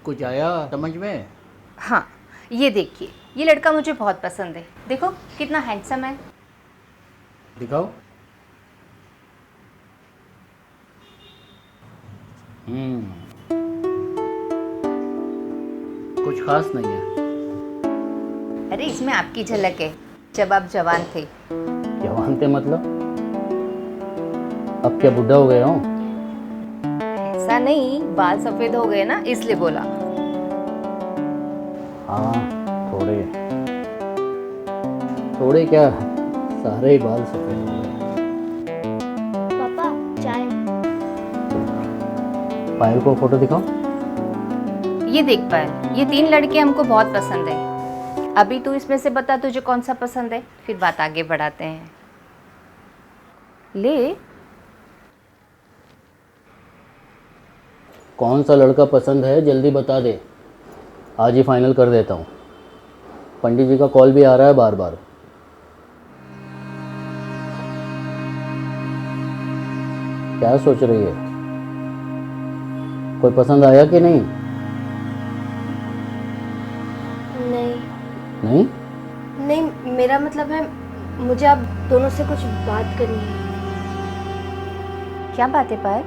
कुछ आया समझ में? हाँ, ये देखिए, ये लड़का मुझे बहुत पसंद है। देखो कितना हैंडसम है। दिखाओ। कुछ खास नहीं है। अरे इसमें आपकी झलक है, जब आप जवान थे। जवान थे मतलब? अब क्या बुढ़ा हो गया हूँ? ऐसा नहीं, बाल सफेद हो गए ना, इसलिए बोला। हाँ, थोड़े थोड़े क्या, सारे ही बाल सफेद हो गए। पापा चाय। पायल को फोटो दिखाओ। ये देख पायल, ये 3 लड़के हमको बहुत पसंद है। अभी तू इसमें से बता तुझे कौन सा पसंद है, फिर बात आगे बढ़ाते हैं। ले। कौन सा लड़का पसंद है जल्दी बता दे, आज ही फाइनल कर देता हूँ। पंडित जी का कॉल भी आ रहा है बार बार। क्या सोच रही है? कोई पसंद आया कि नहीं? नहीं नहीं? नहीं, मेरा मतलब है मुझे आप दोनों से कुछ बात करनी है। क्या बात है पायल?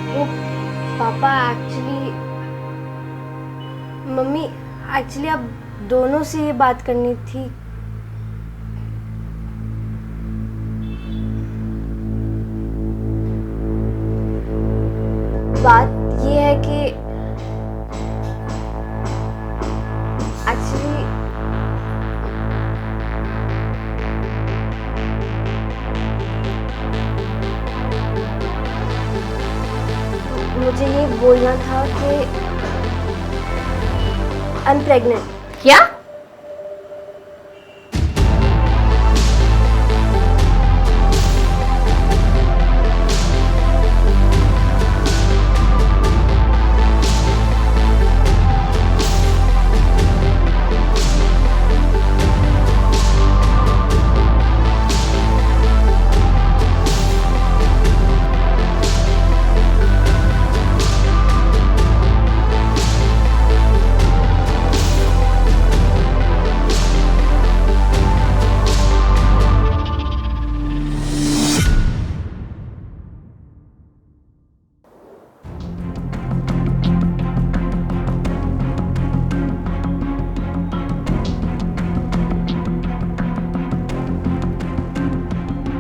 वो पापा एक्चुअली, मम्मी एक्चुअली आप दोनों से ये बात करनी थी। बात ये है कि एक्चुअली मुझे ये बोलना था कि आई एम प्रेग्नेंट। क्या?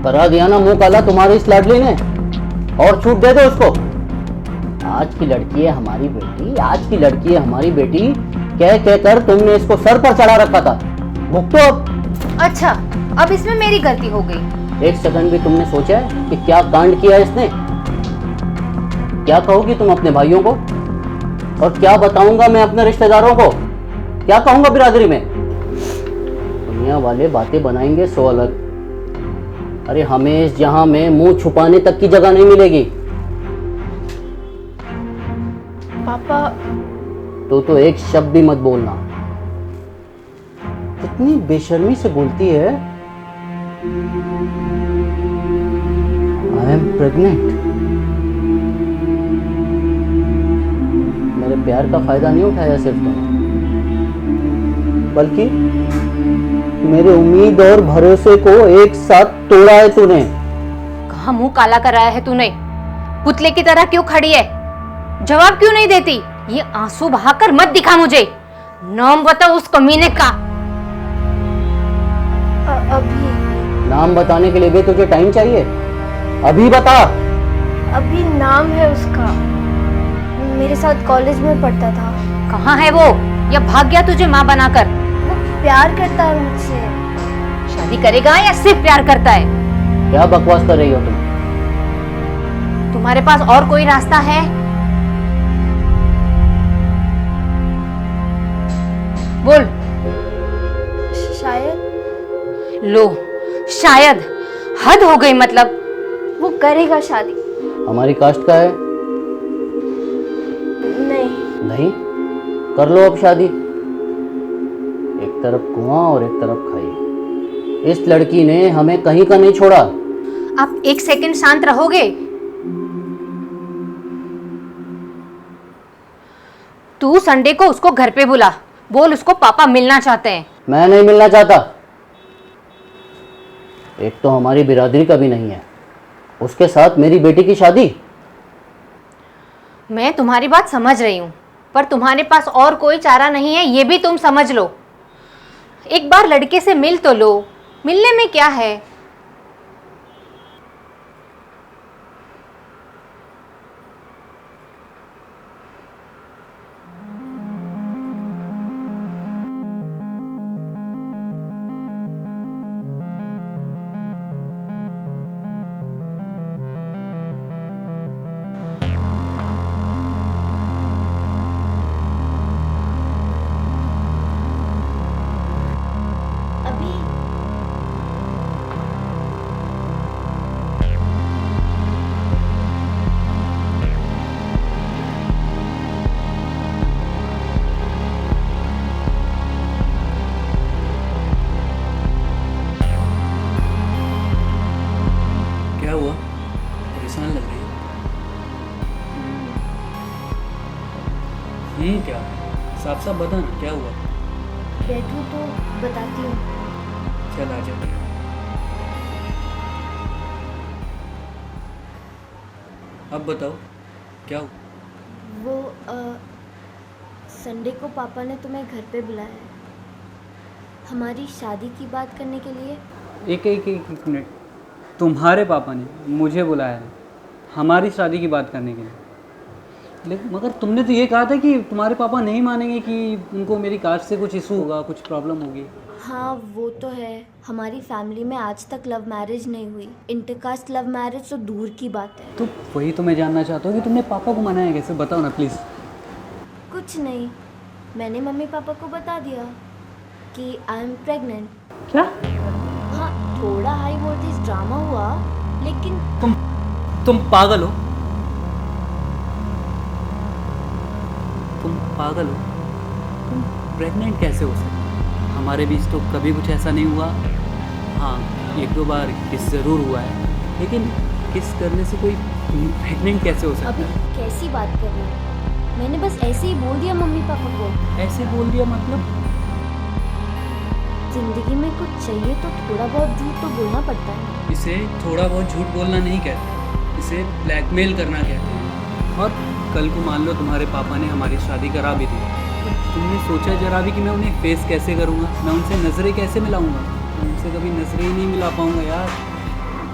करा दिया ना मुंह काला तुम्हारी इस लाडली ने, और छूट दे दो उसको। आज की लड़की है हमारी बेटी, आज की लड़की है हमारी बेटी, कह कहकर तुमने इसको सर पर चढ़ा रखा था। भुगतो अब। अच्छा, अब इसमें मेरी गलती हो गई। एक सेकंड भी तुमने सोचा है कि क्या कांड किया इसने? क्या कहोगी तुम अपने भाइयों को, और क्या बताऊंगा मैं अपने रिश्तेदारों को, क्या कहूंगा बिरादरी में? दुनिया वाले बातें बनाएंगे सो अलग। अरे हमें इस जहां में मुंह छुपाने तक की जगह नहीं मिलेगी। पापा तो एक शब्द भी मत बोलना। कितनी बेशर्मी से बोलती है। I am pregnant. मेरे प्यार का फायदा नहीं उठाया सिर्फ तुमने, बल्कि मेरे उम्मीद और भरोसे को एक साथ तोड़ा है तूने। कहाँ मुंह काला कराया है तूने? पुतले की तरह क्यों खड़ी है? जवाब क्यों नहीं देती? ये आंसू बहाकर मत दिखा मुझे। नाम बताओ उस कमीने का। अभी नाम बताने के लिए भी तुझे टाइम चाहिए? अभी बता। अभी नाम है उसका, मेरे साथ कॉलेज में पढ़ता था। कहाँ है वो, या भाग गया तुझे माँ बनाकर? वो प्यार करता है मुझसे। शादी करेगा या सिर्फ प्यार करता है? क्या बकवास कर रही हो तुम? तुम्हारे पास और कोई रास्ता है? बोल। शायद। लो, शायद हद हो गई। मतलब वो करेगा शादी। हमारी कास्ट का है? नहीं। नहीं? कर लो अब शादी। एक तरफ कुआं और एक तरफ खाई। इस लड़की ने हमें कहीं का नहीं छोड़ा। आप एक सेकंड शांत रहोगे? तू संडे को उसको घर पे बुला, बोल उसको पापा मिलना चाहते हैं। मैं नहीं मिलना चाहता। एक तो हमारी बिरादरी का भी नहीं है, उसके साथ मेरी बेटी की शादी। मैं तुम्हारी बात समझ रही हूँ, पर तुम्हारे पास और कोई चारा नहीं है, ये भी तुम समझ लो। एक बार लड़के से मिल तो लो, मिलने में क्या है। अभी क्या हुआ? परेशान लग रही है। क्या? साफ साफ बता ना, क्या हुआ? बैठूं तो बताती हूँ। चल आ जा। अब बताओ क्या हुआ? वो संडे को पापा ने तुम्हें घर पे बुलाया है, हमारी शादी की बात करने के लिए। एक मिनट। तुम्हारे पापा ने मुझे बुलाया है हमारी शादी की बात करने के लिए? लेकिन मगर तुमने तो ये कहा था कि तुम्हारे पापा नहीं मानेंगे, कि उनको मेरी कास्ट से कुछ इशू होगा, कुछ प्रॉब्लम होगी। हाँ वो तो है, हमारी फैमिली में आज तक लव मैरिज नहीं हुई, इंटरकास्ट लव मैरिज तो दूर की बात है। तो वही तो मैं जानना चाहता हूँ कि तुमने पापा को मनाया कैसे, बताओ ना प्लीज़। कुछ नहीं, मैंने मम्मी पापा को बता दिया कि आई एम प्रेग्नेंट। क्या? हाँ थोड़ा हाई वोल्टेज ड्रामा हुआ, लेकिन तुम पागल हो? तुम पागल हो? तुम प्रेग्नेंट कैसे हो सकते? हमारे बीच तो कभी कुछ ऐसा नहीं हुआ। हाँ एक दो बार किस ज़रूर हुआ है, लेकिन किस करने से कोई प्रेग्नेंट कैसे हो सकता अभी है? कैसी बात कर रहे हो? मैंने बस ऐसे ही बोल दिया मम्मी पापा को। ऐसे बोल दिया मतलब? जिंदगी में कुछ चाहिए तो थोड़ा बहुत झूठ तो बोलना पड़ता है। इसे थोड़ा बहुत झूठ बोलना नहीं कहते, इसे ब्लैकमेल करना कहते हैं। और कल को मान लो तुम्हारे पापा ने हमारी शादी करा भी दी, तो तुमने सोचा जरा भी कि मैं उन्हें फेस कैसे करूँगा, मैं उनसे नज़रें कैसे मिलाऊंगा? मैं उनसे कभी नज़रें ही नहीं मिला पाऊँगा यार।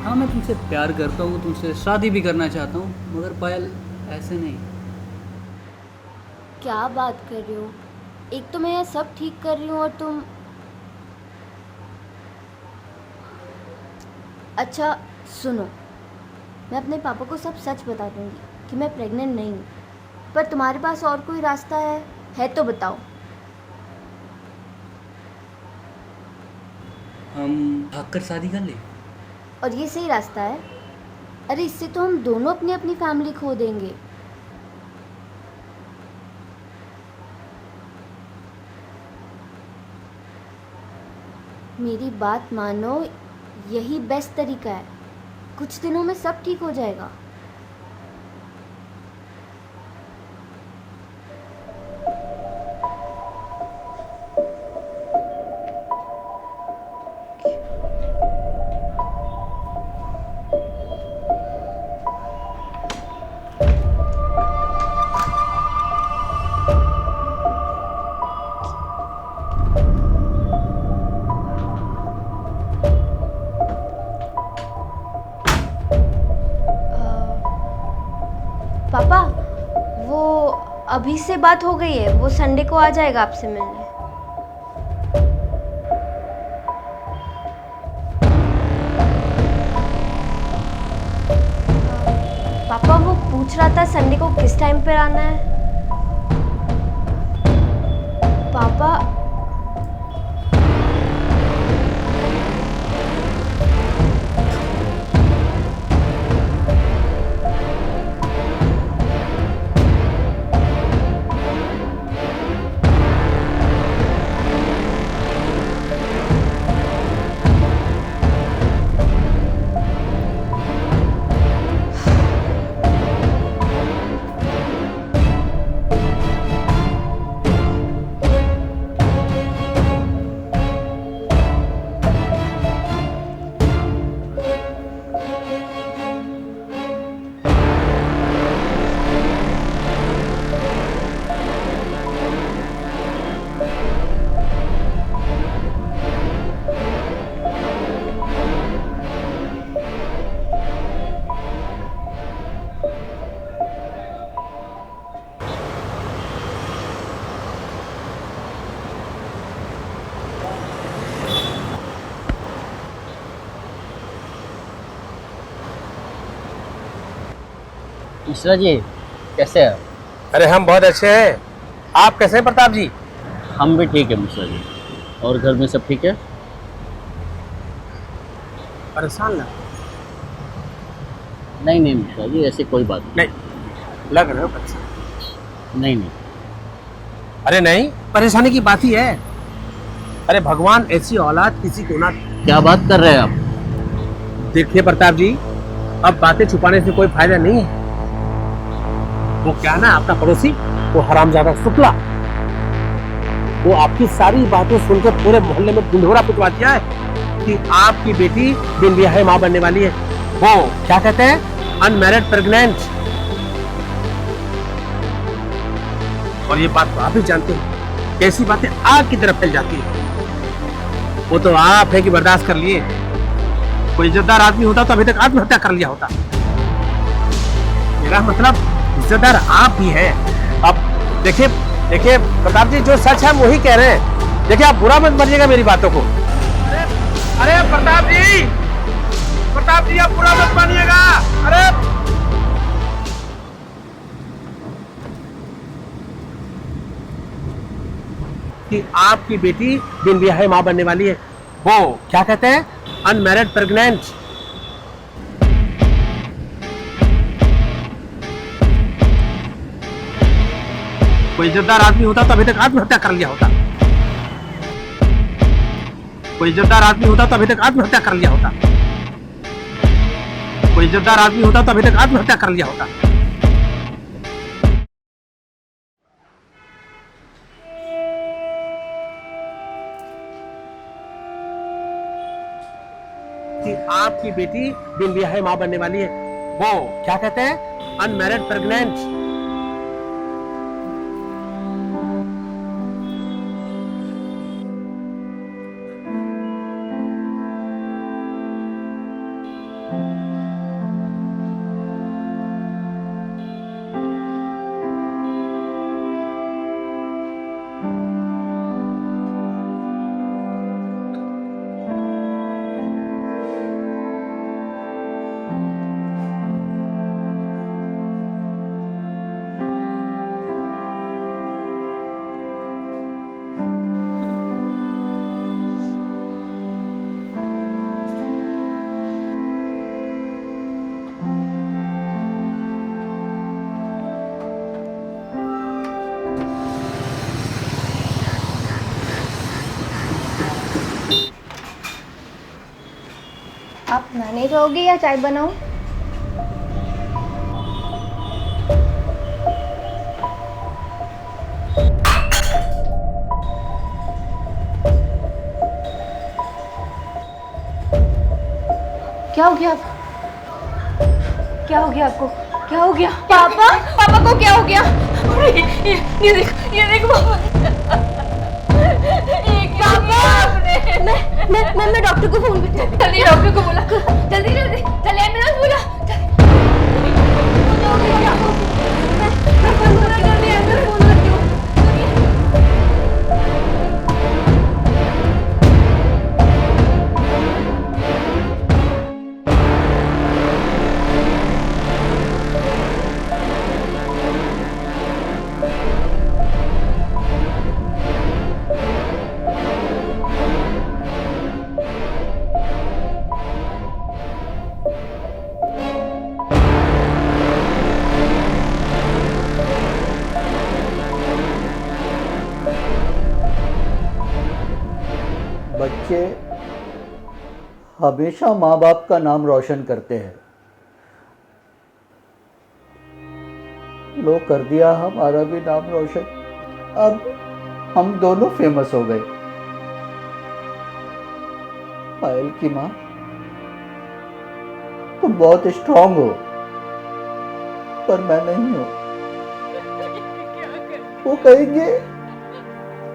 हाँ मैं तुमसे प्यार करता हूँ, तुमसे शादी भी करना चाहता हूँ, मगर पायल ऐसे नहीं। क्या बात कर रहे हो? एक तो मैं यह सब ठीक कर रही हूँ और तुम। अच्छा सुनो, मैं अपने पापा को सब सच बता दूंगी कि मैं प्रेग्नेंट नहीं हूँ, पर तुम्हारे पास और कोई रास्ता है तो बताओ। हम भागकर शादी कर लें? और ये सही रास्ता है? अरे इससे तो हम दोनों अपनी अपनी फैमिली खो देंगे। मेरी बात मानो, यही बेस्ट तरीका है, कुछ दिनों में सब ठीक हो जाएगा। पापा वो अभी से बात हो गई है, वो संडे को आ जाएगा आपसे मिलने। पापा वो पूछ रहा था संडे को किस टाइम पे आना है। पापा मिश्रा जी कैसे हैं? अरे हम बहुत अच्छे हैं। आप कैसे हैं प्रताप जी? हम भी ठीक है मिश्रा जी। और घर में सब ठीक है? परेशान लग नहीं नहीं मिश्रा जी, ऐसी कोई बात नहीं लग रहे हो परेशान? नहीं। नहीं अरे नहीं, परेशानी की बात ही है। अरे भगवान ऐसी औलाद किसी को ना। क्या बात कर रहे हैं आप? देखिए प्रताप जी, अब बातें छुपाने से कोई फायदा नहीं है। वो क्या ना, आपका पड़ोसी वो हरामजादा शुक्ला, वो आपकी सारी बातें सुनकर पूरे मोहल्ले में ढिंढोरा पिटवा दिया है कि आपकी बेटी बिन ब्याहे मां बनने वाली है। वो क्या कहते हैं, अनमैरिड प्रेग्नेंट। और ये बात तो आप ही जानते हैं, कैसी बातें आग की तरफ फैल जाती है। वो तो आप है कि बर्दाश्त कर लिए। कोई इज्जतदार आदमी होता तो अभी तक आत्महत्या कर लिया होता। मेरा मतलब इज्जतदार आप ही हैं। अब देखिए देखिए प्रताप जी, जो सच है हम वही कह रहे हैं। देखिए आप बुरा मत मानिएगा मेरी बातों को। अरे प्रताप जी आप बुरा मत मानिएगा। अरे कि आपकी बेटी बिन ब्याहे मां बनने वाली है। वो क्या कहते हैं, अनमैरिड प्रेग्नेंट। कोई इज्जतदार आदमी होता तो अभी तक आत्महत्या कर लिया होता। कोई इज्जतदार आदमी होता तो अभी तक आत्महत्या कर लिया होता। कोई इज्जतदार आदमी होता तो अभी तक आत्महत्या कर लिया होता। कि आपकी बेटी बिन ब्याहे मां बनने वाली है। वो क्या कहते हैं, अनमैरिड प्रेग्नेंट। आप नहाने जाओगे या चाय बनाऊं? क्या हो गया? क्या हो गया आपको? क्या हो गया? पापा पापा को क्या हो गया? अरे ये देख पापा। ये क्या किया आपने? मैं डॉक्टर को फोन करती हूँ। जल्दी डॉक्टर को बुला, जल्दी जल्दी चल एम्बुलेंस बुला। मैं फोन जल्दी एम्बुलेंस फोन करती हूँ। बच्चे हमेशा माँ बाप का नाम रोशन करते हैं। लो कर दिया हमारा भी नाम रोशन। अब हम दोनों फेमस हो गए। पायल की माँ, तुम बहुत स्ट्रांग हो, पर मैं नहीं हूं। वो कहेंगे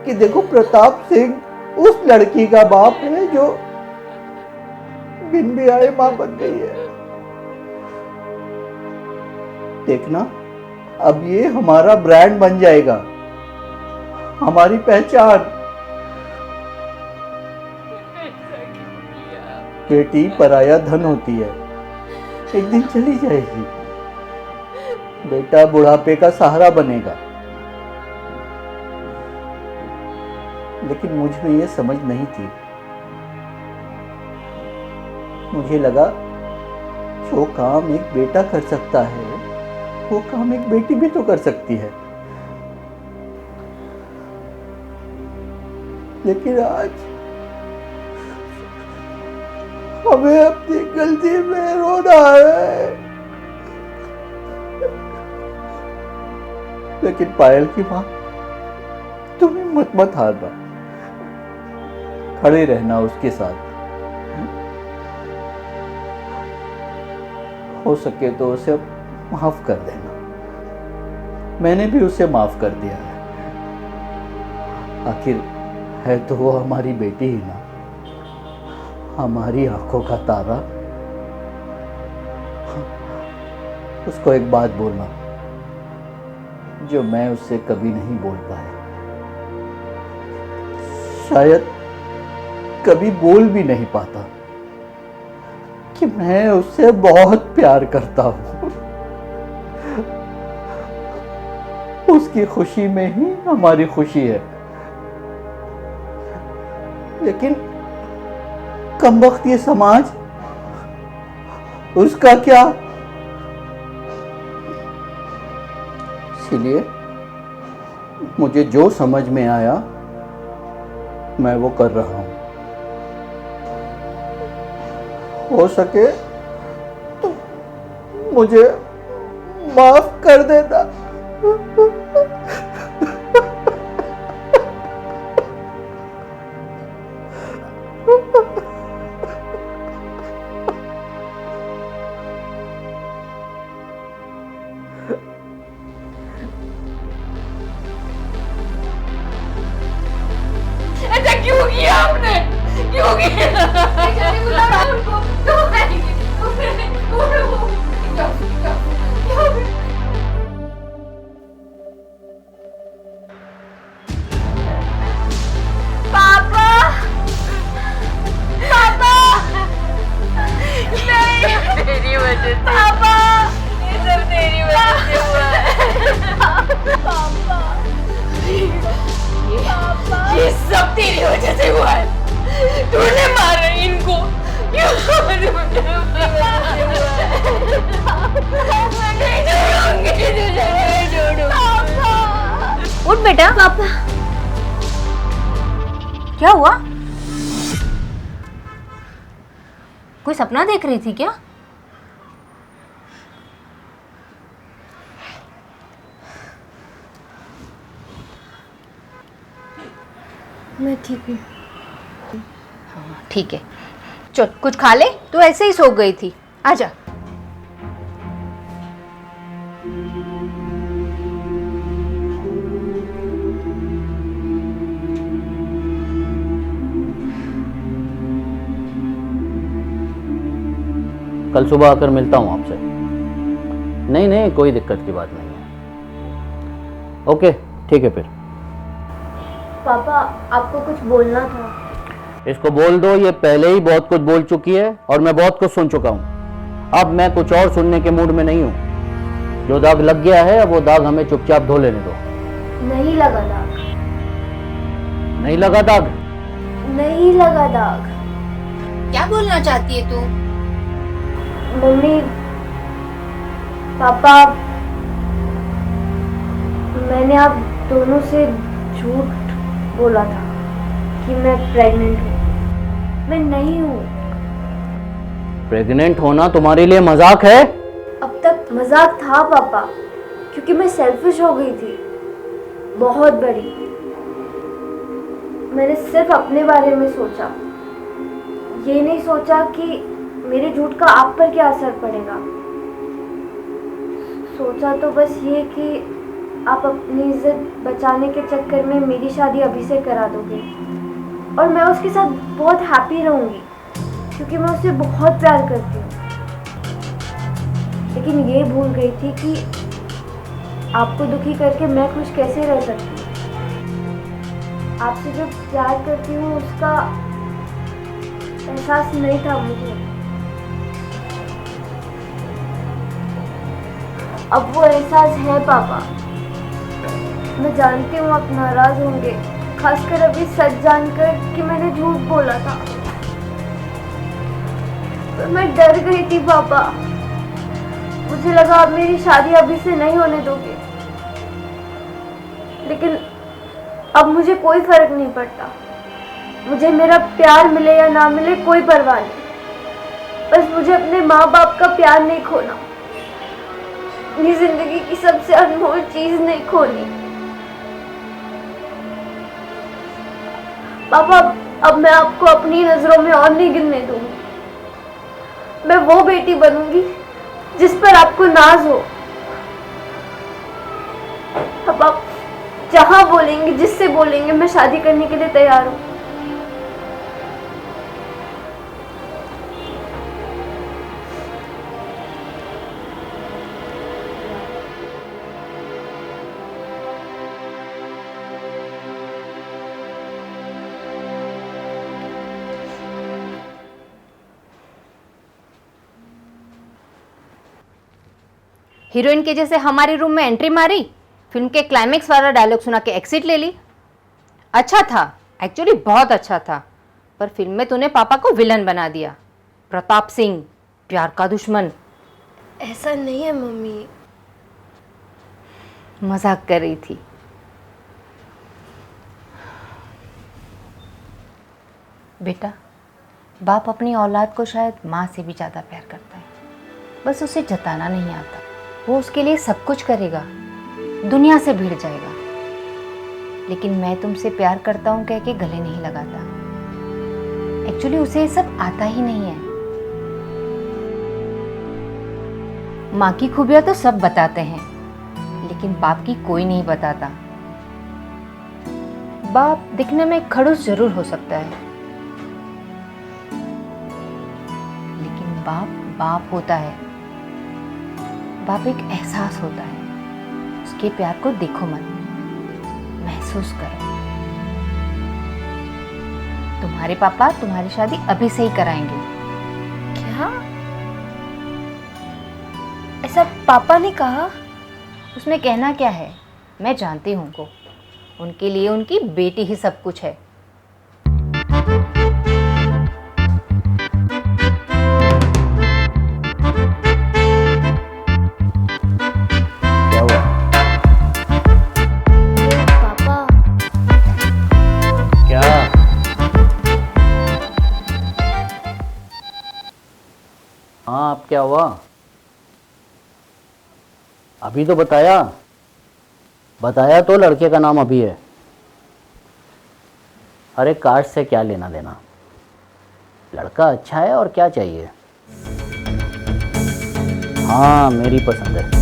कि देखो प्रताप सिंह उस लड़की का बाप है जो बिन ब्याहे मां बन गई है। देखना, अब ये हमारा ब्रांड बन जाएगा, हमारी पहचान। बेटी पराया धन होती है, एक दिन चली जाएगी। बेटा बुढ़ापे का सहारा बनेगा। लेकिन मुझ में ये समझ नहीं थी। मुझे लगा जो काम एक बेटा कर सकता है वो काम एक बेटी भी तो कर सकती है। लेकिन आज हमें अपनी गलती में रोना है। लेकिन पायल की मां, तुम हिम्मत मत हारना, खड़े रहना उसके साथ। हो सके तो उसे माफ कर देना। मैंने भी उसे माफ कर दिया है। आखिर है तो वो हमारी बेटी ही ना, हमारी आंखों का तारा। उसको एक बात बोलना जो मैं उससे कभी नहीं बोल पाया, शायद कभी बोल भी नहीं पाता, कि मैं उससे बहुत प्यार करता हूं। उसकी खुशी में ही हमारी खुशी है। लेकिन कमबख्त ये समाज, उसका क्या? इसलिए मुझे जो समझ में आया मैं वो कर रहा हूं। हो सके तो मुझे माफ कर देना। ऐसा क्यों किया आपने? क्यों किया? पापा, पापा, नहीं, तेरी वजह से। पापा, ये सब तेरी वजह से हुआ है। पापा, ये सब तेरी वजह से हुआ है। तूने मारा इनको। उठ बेटा। पापा, क्या हुआ? कोई सपना देख रही थी क्या? मैं ठीक हूँ। ठीक है, चल कुछ खा ले। तू ऐसे ही सो गई थी, आजा। कल सुबह आकर मिलता हूँ आपसे। नहीं नहीं, कोई दिक्कत की बात नहीं है। ओके ठीक है फिर। पापा, आपको कुछ बोलना था। इसको बोल दो, ये पहले ही बहुत कुछ बोल चुकी है और मैं बहुत कुछ सुन चुका हूँ। अब मैं कुछ और सुनने के मूड में नहीं हूँ। जो दाग लग गया है अब वो दाग हमें चुपचाप धो लेने दो। नहीं लगा दाग। नहीं लगा दाग? नहीं लगा दाग। क्या बोलना चाहती है तू? मम्मी, पापा, मैंने आप दोनों से झूठ बोला था कि मैं प्रेग्नेंट हूँ। मैं नहीं हूँ। प्रेग्नेंट होना तुम्हारे लिए मजाक है? अब तक मजाक था पापा, क्योंकि मैं सेल्फिश हो गई थी, बहुत बड़ी। मैंने सिर्फ अपने बारे में सोचा, ये नहीं सोचा कि मेरे झूठ का आप पर क्या असर पड़ेगा। सोचा तो बस ये कि आप अपनी इज्जत बचाने के चक्कर में मेरी शादी अभी से करा दोगे और मैं उसके साथ बहुत हैप्पी रहूँगी, क्योंकि मैं उससे बहुत प्यार करती हूँ। लेकिन ये भूल गई थी कि आपको दुखी करके मैं खुश कैसे रह सकती हूँ। आपसे जो प्यार करती हूँ उसका एहसास नहीं था मुझे। अब वो एहसास है पापा। मैं जानती हूँ आप नाराज होंगे, खासकर अभी सच जानकर कि मैंने झूठ बोला था, पर मैं डर गई थी पापा। मुझे लगा आप मेरी शादी अभी से नहीं होने दोगे, लेकिन अब मुझे कोई फर्क नहीं पड़ता। मुझे मेरा प्यार मिले या ना मिले कोई परवाह नहीं, बस मुझे अपने माँ बाप का प्यार नहीं खोना, अपनी जिंदगी की सबसे अनमोल चीज नहीं खोनी। पापा अब मैं आपको अपनी नजरों में और नहीं गिनने दूंगी। मैं वो बेटी बनूंगी जिस पर आपको नाज हो। अब आप जहां बोलेंगे, जिससे बोलेंगे, मैं शादी करने के लिए तैयार हूं। हीरोइन के जैसे हमारे रूम में एंट्री मारी, फिल्म के क्लाइमेक्स वाला डायलॉग सुना के एक्सिट ले ली। अच्छा था, एक्चुअली बहुत अच्छा था, पर फिल्म में तूने पापा को विलन बना दिया। प्रताप सिंह, प्यार का दुश्मन। ऐसा नहीं है मम्मी। मजाक कर रही थी। बेटा, बाप अपनी औलाद को शायद माँ से भी ज़्यादा प्यार करता है, बस उसे जताना नहीं आता। वो उसके लिए सब कुछ करेगा, दुनिया से भिड़ जाएगा, लेकिन मैं तुमसे प्यार करता हूँ कह के गले नहीं लगाता। एक्चुअली उसे ये सब आता ही नहीं है। माँ की खूबियाँ तो सब बताते हैं, लेकिन बाप की कोई नहीं बताता। बाप दिखने में खड़ूस जरूर हो सकता है, लेकिन बाप बाप होता है। बाप एक एहसास होता है। उसके प्यार को देखो मत, महसूस करो। तुम्हारे पापा तुम्हारी शादी अभी से ही कराएंगे। क्या? ऐसा पापा ने कहा? उसमें कहना क्या है, मैं जानती हूँ उनको। उनके लिए उनकी बेटी ही सब कुछ है। क्या हुआ? पापा क्या? हाँ, अब क्या हुआ? अभी तो बताया तो लड़के का नाम अभी है। अरे कास्ट से क्या लेना देना, लड़का अच्छा है और क्या चाहिए। हाँ, मेरी पसंद है।